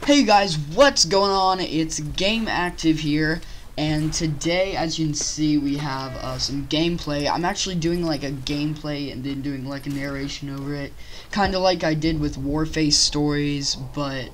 Hey guys, what's going on? It's Game Active here, and today, as you can see, we have some gameplay. I'm actually doing like a gameplay and then doing like a narration over it, kind of like I did with Warface Stories, but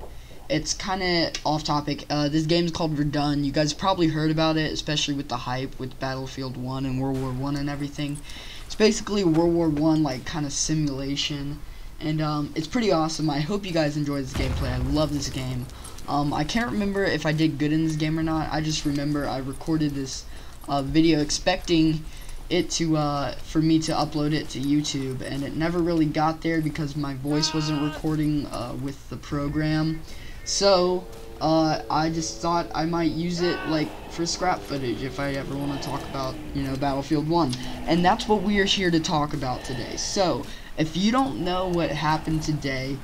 it's kind of off topic. This game's called Verdun. You guys probably heard about it, especially with the hype with Battlefield 1 and World War 1 and everything. It's basically World War 1 like kind of simulation. And it's pretty awesome. I hope you guys enjoy this gameplay. I love this game. I can't remember if I did good in this game or not. I just remember I recorded this video expecting it to for me to upload it to YouTube, and it never really got there because my voice wasn't recording with the program. So I just thought I might use it like for scrap footage if I ever want to talk about, you know, Battlefield 1. And that's what we are here to talk about today. So if you don't know what happened today,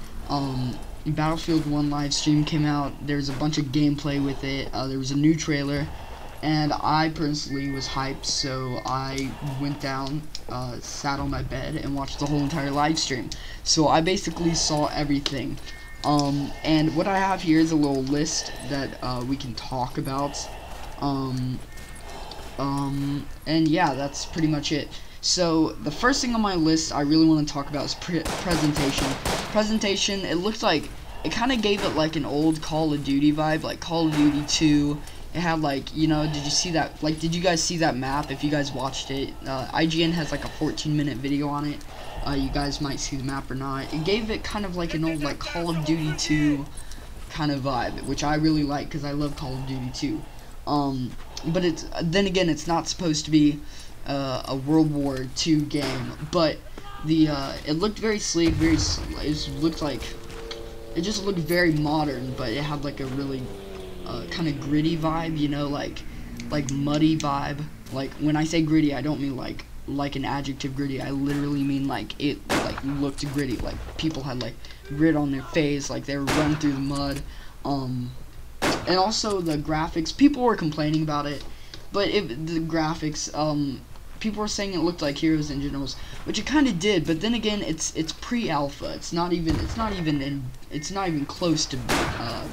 Battlefield 1 live stream came out. There's a bunch of gameplay with it. There was a new trailer, and I personally was hyped, so I went down, sat on my bed, and watched the whole entire live stream. So I basically saw everything. And what I have here is a little list that we can talk about. And yeah, that's pretty much it. So the first thing on my list I really want to talk about is presentation. Presentation, it looked like, it kind of gave it like an old Call of Duty vibe, like Call of Duty 2. It had like, you know, did you see that, like, did you guys see that map if you guys watched it? IGN has like a 14-minute video on it. You guys might see the map or not. It gave it kind of like an old like Call of Duty 2 kind of vibe, which I really like because I love Call of Duty 2. But it's, then again, it's not supposed to be a World War II game, but the it looked very sleek, it just looked very modern, but it had like a really kind of gritty vibe, you know, like muddy vibe. Like when I say gritty, I don't mean like an adjective gritty. I literally mean like it like looked gritty, like people had like grit on their face, like they were running through the mud. And also the graphics, people were complaining about it, but the graphics, people were saying it looked like Heroes and Generals, which it kind of did. But then again, it's pre-alpha. It's not even close to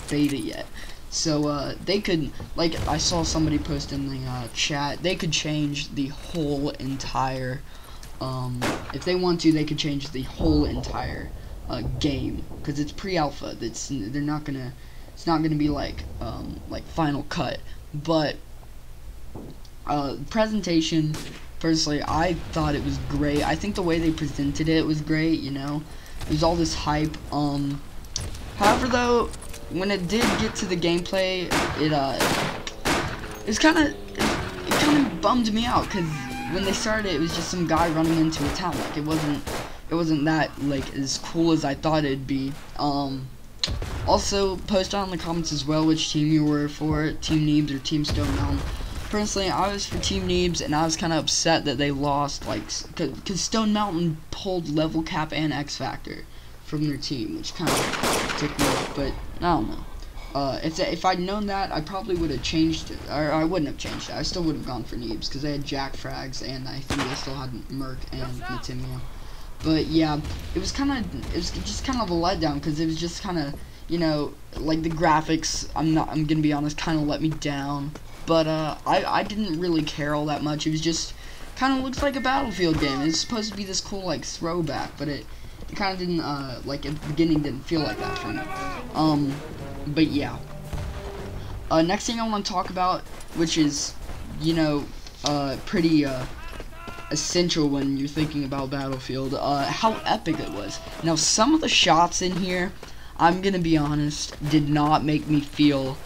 beta yet. So they could, like I saw somebody post in the chat, they could change the whole entire. If they want to, they could change the whole entire game because it's pre-alpha. It's not gonna be like Final Cut, but presentation. Personally, I thought it was great. I think the way they presented it was great, you know. There's all this hype. However, though, when it did get to the gameplay, it kind of bummed me out because when they started, it was just some guy running into a town. Like it wasn't that like as cool as I thought it'd be. Also, post down in the comments as well which team you were for, Team Neebs or Team Stone Mountain. Personally, I was for Team Neebs, and I was kind of upset that they lost, like, because Stone Mountain pulled Level Cap and X Factor from their team, which kind of took me off, but I don't know. If I'd known that, I probably would have changed it, or I wouldn't have changed it. I still would have gone for Neebs, because they had jackfrags, and I think they still had Merc and Matimia. But yeah, it was just kind of a letdown, because it was just kind of, you know, like the graphics, I'm gonna be honest, kind of let me down. But I didn't really care all that much. It was just kind of looks like a Battlefield game. It's supposed to be this cool like throwback, but it kind of didn't like at the beginning didn't feel like that for me. But yeah. Next thing I want to talk about, which is, you know, pretty essential when you're thinking about Battlefield, how epic it was. Now some of the shots in here, I'm gonna be honest, did not make me feel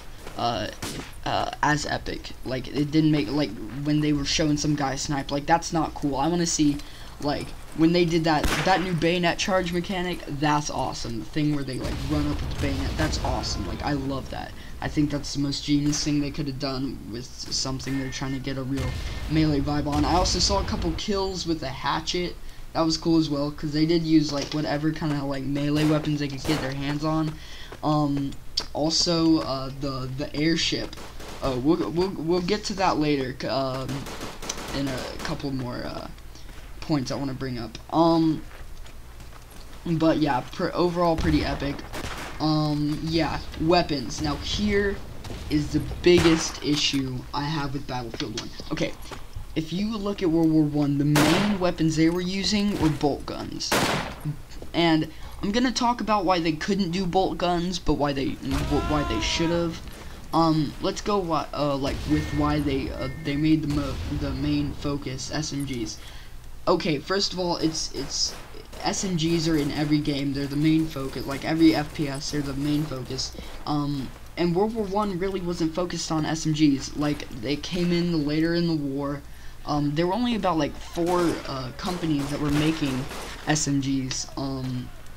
as epic. Like it didn't make, like when they were showing some guy snipe, like that's not cool. I want to see like when they did that new bayonet charge mechanic. That's awesome. The thing where they like run up with the bayonet, that's awesome. Like I love that. I think that's the most genius thing they could have done with something they're trying to get a real melee vibe on. I also saw a couple kills with a hatchet. That was cool as well, because they did use like whatever kind of like melee weapons they could get their hands on. Also, the airship Oh, we'll get to that later. In a couple more points I want to bring up. But yeah, overall pretty epic. Yeah, weapons. Now here is the biggest issue I have with Battlefield 1. Okay, if you look at World War 1, the main weapons they were using were bolt guns. And I'm gonna talk about why they couldn't do bolt guns, but why they should have. Let's go like with why they made the main focus SMGs. Okay, first of all, it's SMGs are in every game. They're the main focus. Like every FPS, they're the main focus. And World War 1 really wasn't focused on SMGs. Like they came in later in the war. There were only about like 4 companies that were making SMGs.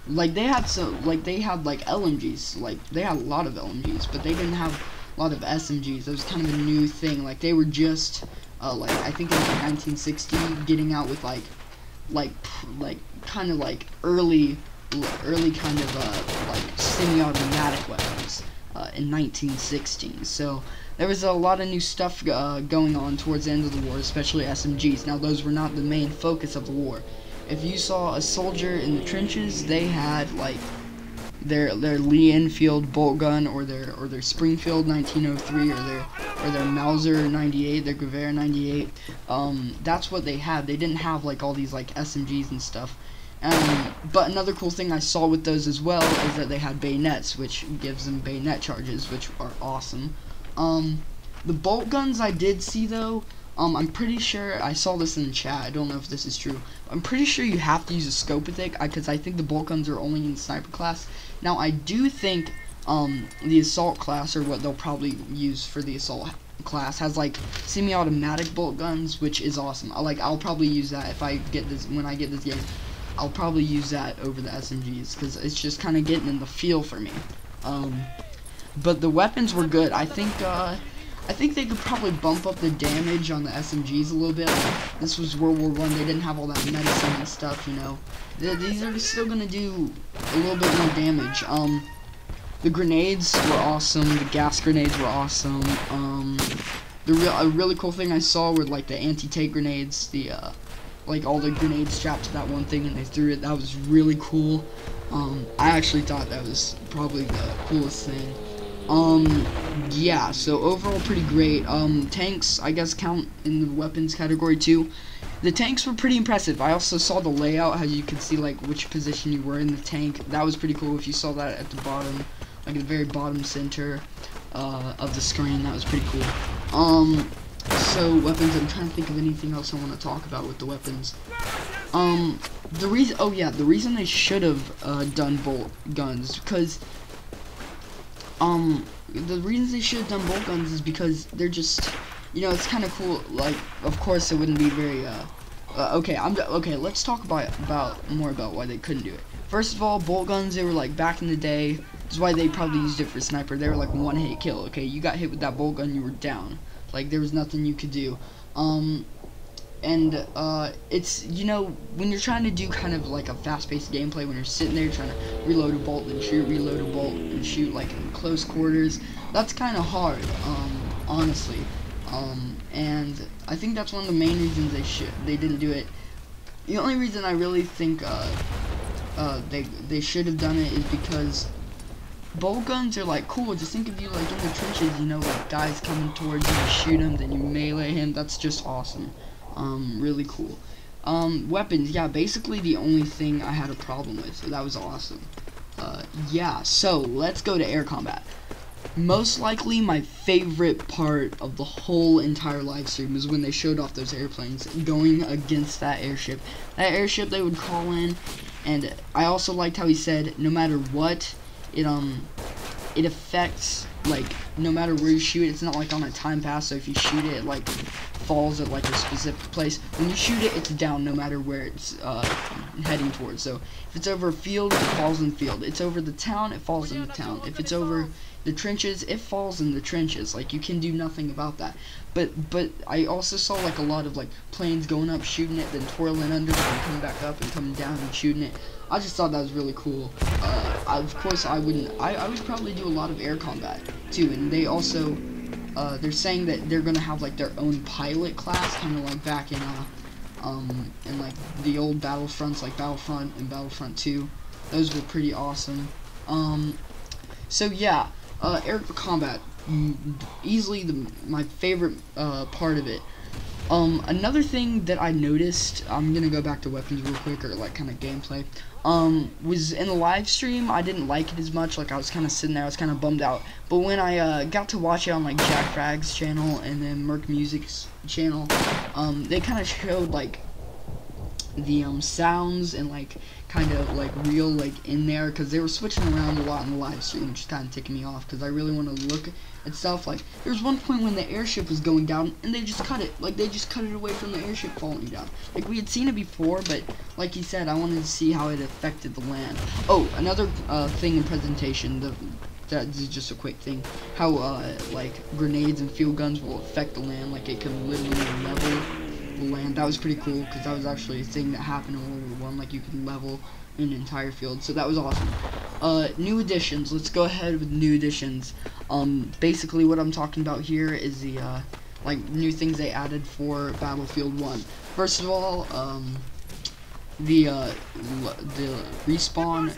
Like they had like LMGs. Like they had a lot of LMGs, but they didn't have a lot of SMGs. It was kind of a new thing. Like they were just like I think in like 1960 getting out with like kind of like early kind of like semi-automatic weapons in 1916. So there was a lot of new stuff going on towards the end of the war, especially SMGs. Now those were not the main focus of the war. If you saw a soldier in the trenches, they had like their Lee Enfield bolt gun or their Springfield 1903 or their Mauser 98, their Gewehr 98. That's what they had. They didn't have like all these like SMGs and stuff. But another cool thing I saw with those as well is that they had bayonets, which gives them bayonet charges, which are awesome. The bolt guns I did see though, I'm pretty sure I saw this in the chat. I don't know if this is true. I'm pretty sure you have to use a scope because I think the bolt guns are only in sniper class. Now I do think the assault class, or what they'll probably use for the assault class, has like semi-automatic bolt guns, which is awesome. I'll probably use that if I get this when I get this game. I'll probably use that over the SMGs because it's just kind of getting in the feel for me. But the weapons were good. I think they could probably bump up the damage on the SMGs a little bit. Like, this was World War 1. They didn't have all that medicine and stuff, you know. These are still gonna do a little bit more damage. The grenades were awesome. The gas grenades were awesome. A really cool thing I saw were like the anti-tank grenades. Like all the grenades strapped to that one thing and they threw it. That was really cool. I actually thought that was probably the coolest thing. Yeah, so overall pretty great. Tanks, I guess, count in the weapons category too. The tanks were pretty impressive. I also saw the layout, how you could see like which position you were in the tank. That was pretty cool. If you saw that at the bottom, like the very bottom center of the screen, that was pretty cool. So weapons, I'm trying to think of anything else I want to talk about with the weapons. The reason they should have done bolt guns, because the reasons they should have done bolt guns is because they're just, you know, it's kind of cool. Like, of course, it wouldn't be very okay. Let's talk more about why they couldn't do it. First of all, bolt guns, they were like back in the day. That's why they probably used it for sniper. They were like one hit kill. Okay, you got hit with that bolt gun, you were down. Like there was nothing you could do. It's, you know, when you're trying to do kind of like a fast-paced gameplay, when you're sitting there trying to reload a bolt and shoot, reload a bolt and shoot, like in close quarters, that's kind of hard, honestly. And I think that's one of the main reasons they didn't do it. The only reason I really think they should have done it is because bolt guns are like cool. Just think of you like in the trenches, you know, like guys coming towards you, you shoot him, then you melee him. That's just awesome. Really cool. Weapons, yeah, basically the only thing I had a problem with, so that was awesome. Yeah, so let's go to air combat. Most likely my favorite part of the whole entire live stream is when they showed off those airplanes going against that airship. That airship they would call in, and I also liked how he said no matter what, it affects, like, no matter where you shoot it. It's not like on a time pass, so if you shoot it, it like falls at like a specific place. When you shoot it, it's down no matter where it's heading towards. So if it's over a field, it falls in the field. It's over the town, it falls in the town. If it's over the trenches, it falls in the trenches. Like, you can do nothing about that. But I also saw like a lot of like planes going up, shooting it, then twirling under, and coming back up and coming down and shooting it. I just thought that was really cool. Of course, I would probably do a lot of air combat too, and they also they're saying that they're gonna have like their own pilot class, kind of like back in like the old Battlefronts, like Battlefront and Battlefront 2. Those were pretty awesome. So yeah, air combat, easily my favorite part of it. Another thing that I noticed, I'm gonna go back to weapons real quick, or like kind of gameplay, was in the live stream, I didn't like it as much. Like, I was kind of sitting there, I was kind of bummed out. But when I got to watch it on like jackfrags channel and then Merc Music's channel, they kind of showed like the sounds and like kind of like real like in there, because they were switching around a lot in the live stream, which is kind of ticking me off because I really want to look at stuff. Like, there was one point when the airship was going down and they just cut it, like they just cut it away from the airship falling down. Like, we had seen it before, but like he said, I wanted to see how it affected the land. Oh, another thing in presentation, that's just a quick thing, how like grenades and field guns will affect the land, like it can literally level the land. That was pretty cool, because that was actually a thing that happened in World War I, like you can level an entire field, so that was awesome. New additions, let's go ahead with new additions. Basically what I'm talking about here is the like new things they added for Battlefield 1. First of all, the respawn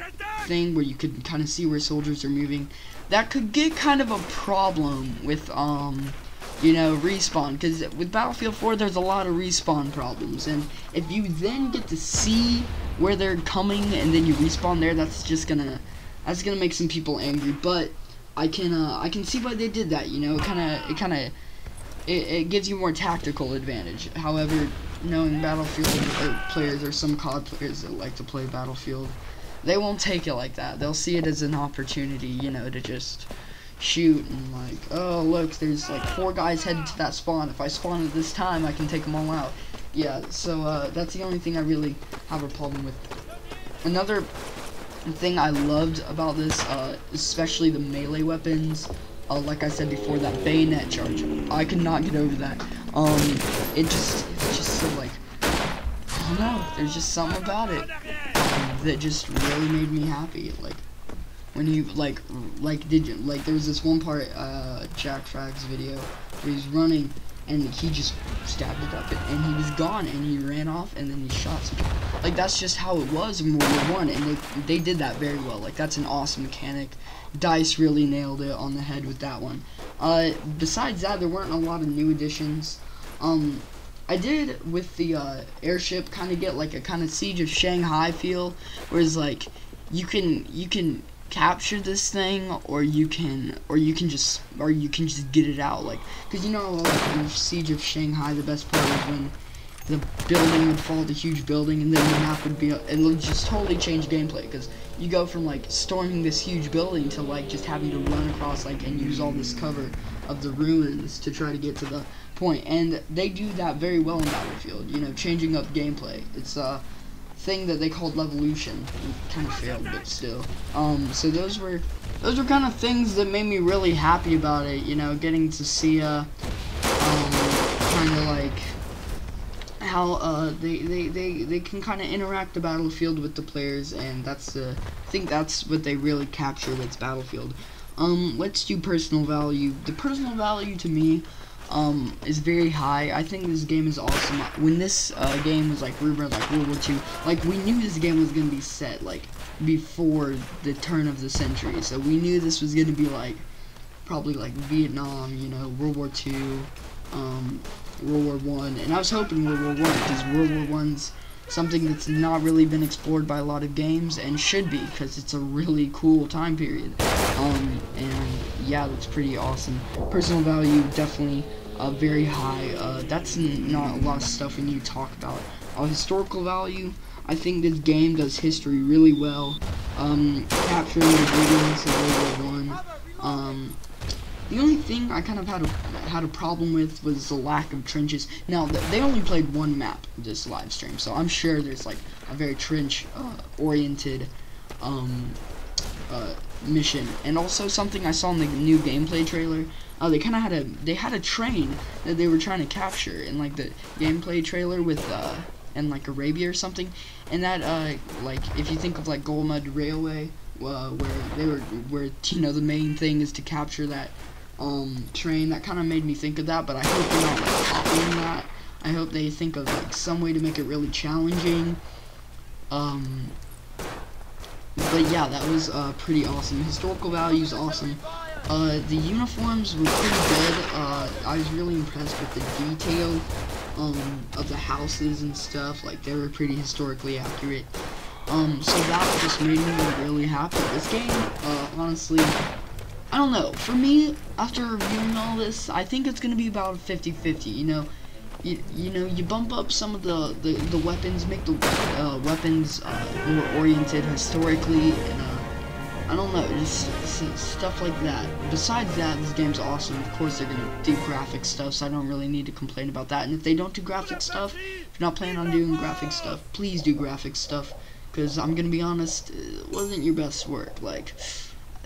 thing, where you could kind of see where soldiers are moving, that could get kind of a problem with you know, respawn, because with Battlefield 4 there's a lot of respawn problems, and if you then get to see where they're coming and then you respawn there, that's gonna make some people angry. But I can see why they did that, you know. It gives you more tactical advantage. However, knowing Battlefield players, or some COD players that like to play Battlefield, they won't take it like that. They'll see it as an opportunity, you know, to just shoot and like, oh look, there's like 4 guys headed to that spawn. If I spawn at this time, I can take them all out. Yeah, so that's the only thing I really have a problem with. Another thing I loved about this, especially the melee weapons, like I said before, that bayonet charge, I could not get over that. It's just so like, I don't know, there's just something about it that just really made me happy. Like, when you like there was this one part, jackfrags video, where he's running and he just stabbed it up and he was gone, and he ran off and then he shot some people. Like, that's just how it was in World War I, and they did that very well. Like, that's an awesome mechanic. DICE really nailed it on the head with that one. Besides that, there weren't a lot of new additions. I did, with the airship, kind of get like a kind of Siege of Shanghai feel, whereas like you can capture this thing, or you can just get it out, like, because you know, like in Siege of Shanghai, the best part was when the building would fall, the huge building, and then the map would be, it would just totally change gameplay, because you go from like storming this huge building to like just having to run across, like, and use all this cover of the ruins to try to get to the point. And they do that very well in Battlefield, you know, changing up gameplay. It's a thing that they called Levolution. It kind of failed, but still. So those were kind of things that made me really happy about it, you know, getting to see kind of like how they can kind of interact the Battlefield with the players, and I think that's what they really capture with Battlefield. Let's do personal value. The personal value to me is very high. I think this game is awesome. When this game was like rumored like World War II, like, we knew this game was gonna be set like before the turn of the century, so we knew this was gonna be like probably like Vietnam, you know, World War II, World War I, and I was hoping World War I, because World War I's something that's not really been explored by a lot of games, and should be, because it's a really cool time period. And yeah, that's pretty awesome. Personal value, definitely very high. That's not a lot of stuff we need to talk about. Historical value, I think this game does history really well. Capturing the buildings of World War I. The only thing I kind of had a problem with was the lack of trenches. Now, they only played one map this live stream, so I'm sure there's like a very trench oriented mission. And also, something I saw in the new gameplay trailer, they kind of had a train that they were trying to capture in like the gameplay trailer with in like Arabia or something. And that like, if you think of like Golmud Railway, where you know, the main thing is to capture that train. That kind of made me think of that, but I hope they're not like copying that. I hope they think of like some way to make it really challenging. But yeah, that was pretty awesome. Historical values, awesome. The uniforms were pretty good. I was really impressed with the detail of the houses and stuff. Like, they were pretty historically accurate. So that just made me really happy. This game, honestly, I don't know. For me, after reviewing all this, I think it's gonna be about 50-50. You know, you bump up some of the weapons, make the weapons more oriented historically, and I don't know, just stuff like that. Besides that, this game's awesome. Of course, they're gonna do graphic stuff, so I don't really need to complain about that. And if they don't do graphic stuff, if you're not planning on doing graphic stuff, please do graphic stuff. Because I'm gonna be honest, it wasn't your best work. Like,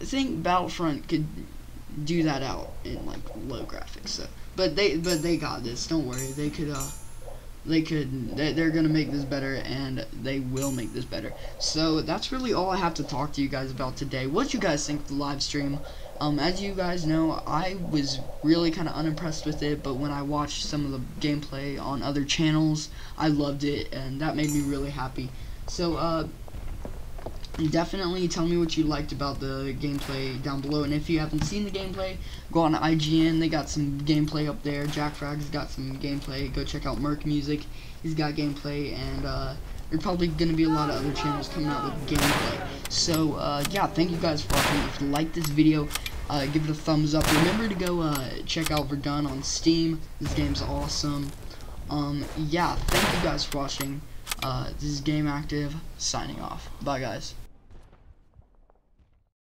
I think Battlefront could do that out in like low graphics. So, but they got this. Don't worry. They're gonna make this better, and they will make this better. So that's really all I have to talk to you guys about today. What you guys think of the live stream? As you guys know, I was really kind of unimpressed with it, but when I watched some of the gameplay on other channels, I loved it, and that made me really happy. So definitely tell me what you liked about the gameplay down below, and if you haven't seen the gameplay, go on IGN. They got some gameplay up there. Jackfrags got some gameplay. Go check out Merc Music, he's got gameplay, and there's probably gonna be a lot of other channels coming out with gameplay. So yeah, thank you guys for watching. If you like this video, give it a thumbs up. Remember to go check out Verdun on Steam. This game's awesome. Yeah, thank you guys for watching. This is Game Active signing off. Bye guys.